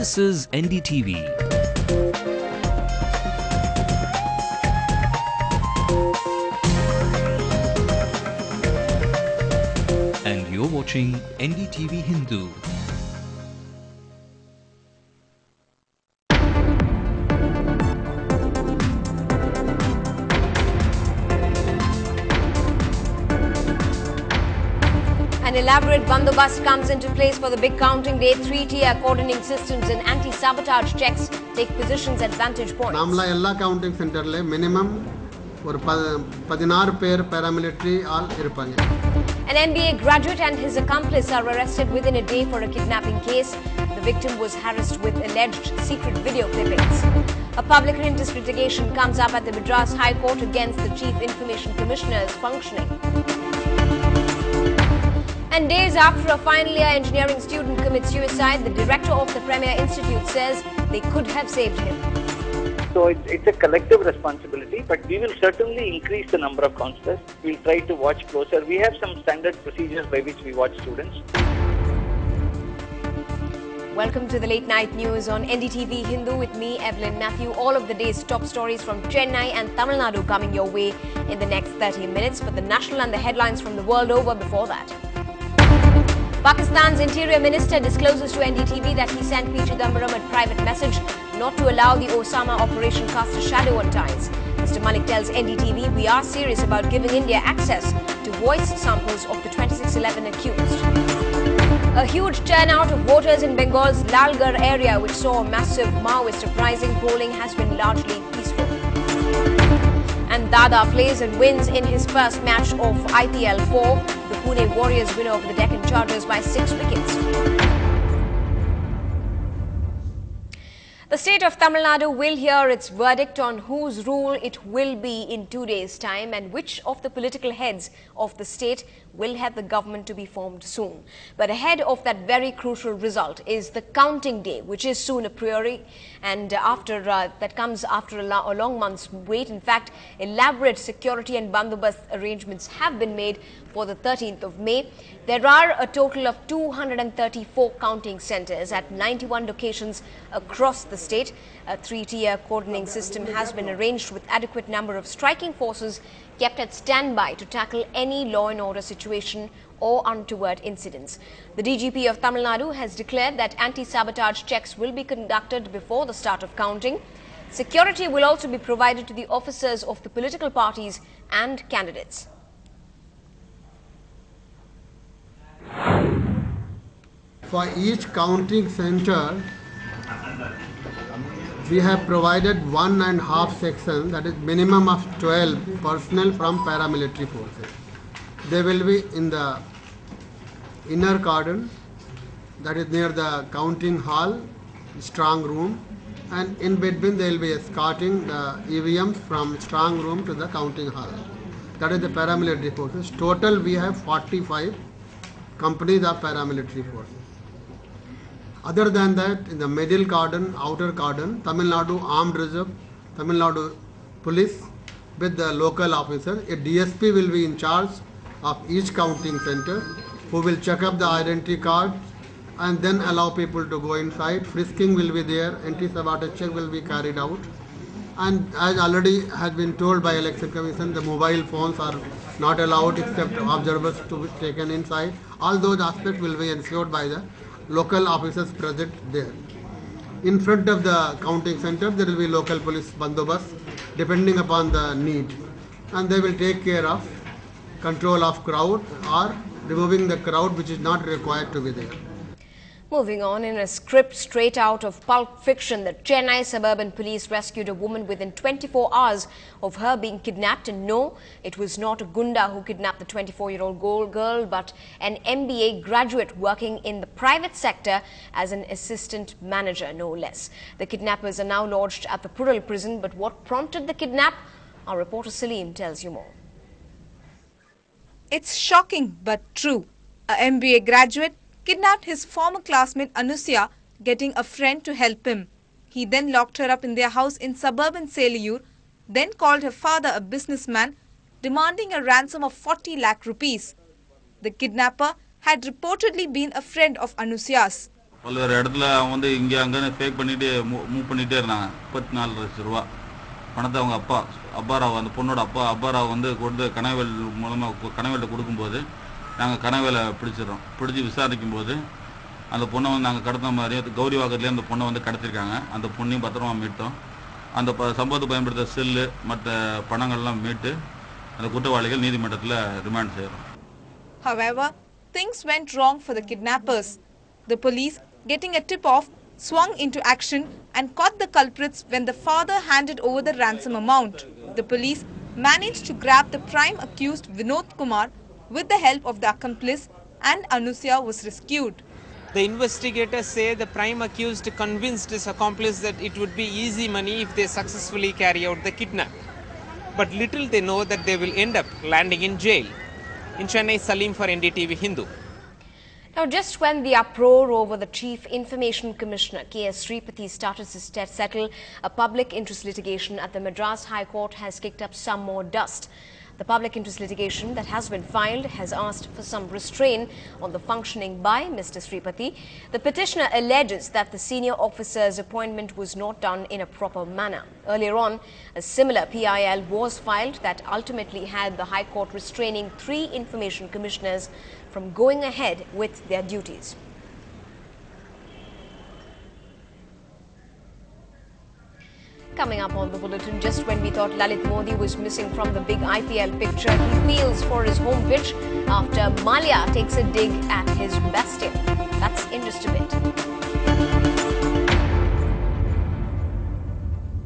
This is NDTV. And you're watching NDTV Hindu. An elaborate bandobast comes into place for the big counting day. Three-tier cordoning systems and anti-sabotage checks take positions at vantage points. Namla ella counting center le minimum or 16 pair paramilitary all irupanga. An MBA graduate and his accomplice are arrested within a day for a kidnapping case. The victim was harassed with alleged secret video clippings. A public interest litigation comes up at the Madras High Court against the Chief Information Commissioner's functioning. And days after a final year engineering student commits suicide, the director of the Premier Institute says they could have saved him. So it's a collective responsibility, but we will certainly increase the number of counsellors. We'll try to watch closer. We have some standard procedures by which we watch students. Welcome to the late night news on NDTV Hindu with me, Evelyn Matthew. All of the day's top stories from Chennai and Tamil Nadu coming your way in the next 30 minutes. But the national and the headlines from the world over before that. Pakistan's Interior Minister discloses to NDTV that he sent P. Chidambaram a private message not to allow the Osama operation cast a shadow on ties. Mr. Malik tells NDTV, we are serious about giving India access to voice samples of the 2611 accused. A huge turnout of voters in Bengal's Lalgarh area, which saw a massive Maoist uprising. Polling has been largely peaceful. And Dada plays and wins in his first match of IPL 4. The Pune Warriors win over the Deccan Chargers by 6 wickets. The state of Tamil Nadu will hear its verdict on whose rule it will be in 2 days' time and which of the political heads of the state will have the government to be formed soon. But ahead of that very crucial result is the counting day, which is soon a priori, and that comes after a long month's wait. In fact, elaborate security and bandobast arrangements have been made for the 13th of May. There are a total of 234 counting centres at 91 locations across the state. A three-tier cordoning system has been arranged with adequate number of striking forces kept at standby to tackle any law and order situation or untoward incidents. The DGP of Tamil Nadu has declared that anti-sabotage checks will be conducted before the start of counting. Security will also be provided to the officers of the political parties and candidates. For each counting center, we have provided 1.5 sections, that is minimum of 12 personnel from paramilitary forces. They will be in the inner cordon, that is near the counting hall, strong room, and in between they will be escorting the EVMs from strong room to the counting hall. That is the paramilitary forces. Total we have 45 companies of paramilitary forces. Other than that, in the middle cordon, outer cordon, Tamil Nadu Armed Reserve, Tamil Nadu Police with the local officers. A DSP will be in charge of each counting center, who will check up the identity card and then allow people to go inside. Frisking will be there, anti-sabotage check will be carried out. And as already has been told by Election Commission, the mobile phones are not allowed except observers to be taken inside. All those aspects will be ensured by the local officers present there. In front of the counting center, there will be local police bandobast depending upon the need, and they will take care of control of crowd or removing the crowd which is not required to be there. Moving on, in a script straight out of Pulp Fiction, the Chennai Suburban Police rescued a woman within 24 hours of her being kidnapped. And no, it was not a gunda who kidnapped the 24-year-old girl, but an MBA graduate working in the private sector as an assistant manager, no less. The kidnappers are now lodged at the Pural prison, but what prompted the kidnap? Our reporter Salim tells you more. It's shocking but true. A MBA graduate kidnapped his former classmate Anusya, getting a friend to help him. He then locked her up in their house in suburban Seliyur, then called her father a businessman, demanding a ransom of 40 lakh rupees. The kidnapper had reportedly been a friend of Anusya's. பல்வேறு இடத்துல அவங்க வந்து இங்கே அங்கேன்னு fake பண்ணிட்டு move பண்ணிகிட்டே இருந்தாங்க. 34 லட்சம் ரூபா பணத்தை அவங்க அப்பாராவ் அந்த பொண்ணோட அப்பாராவ் வந்து கொடுத்து கனவேல் மூலமாக கனவேலில் கொடுக்கும்போது நாங்கள் கனவேலை பிடிச்சி விசாரிக்கும் போது அந்த பொண்ணை வந்து நாங்கள் கடத்த மாதிரி கௌரிவாக்கத்துலேயே அந்த பொண்ணை வந்து கடத்திருக்காங்க. அந்த பொண்ணையும் பத்திரமா மீட்டோம். அந்த சம்பவத்தை பயன்படுத்த செல்லு மற்ற பணங்கள்லாம் மீட்டு அந்த குற்றவாளிகள் நீதிமன்றத்தில் ரிமாண்ட் செய்கிறோம். However, things went wrong for the kidnappers. The police, getting a tip-off, swung into action and caught the culprits when the father handed over the ransom amount. The police managed to grab the prime accused Vinod Kumar with the help of the accomplice, and Anusya was rescued. The investigators say the prime accused convinced his accomplice that it would be easy money if they successfully carry out the kidnap. But little they know that they will end up landing in jail. In Chennai, Salim for NDTV Hindu. Now, just when the uproar over the Chief Information Commissioner K.S. Sripathy started to settle, a public interest litigation at the Madras High Court has kicked up some more dust. The public interest litigation that has been filed has asked for some restraint on the functioning by Mr. Sripathy. The petitioner alleges that the senior officer's appointment was not done in a proper manner. Earlier on, a similar PIL was filed that ultimately had the High Court restraining 3 information commissioners from going ahead with their duties. Coming up on the bulletin, just when we thought Lalit Modi was missing from the big IPL picture, he feels for his home pitch after Malia takes a dig at his bastion. That's in just a bit.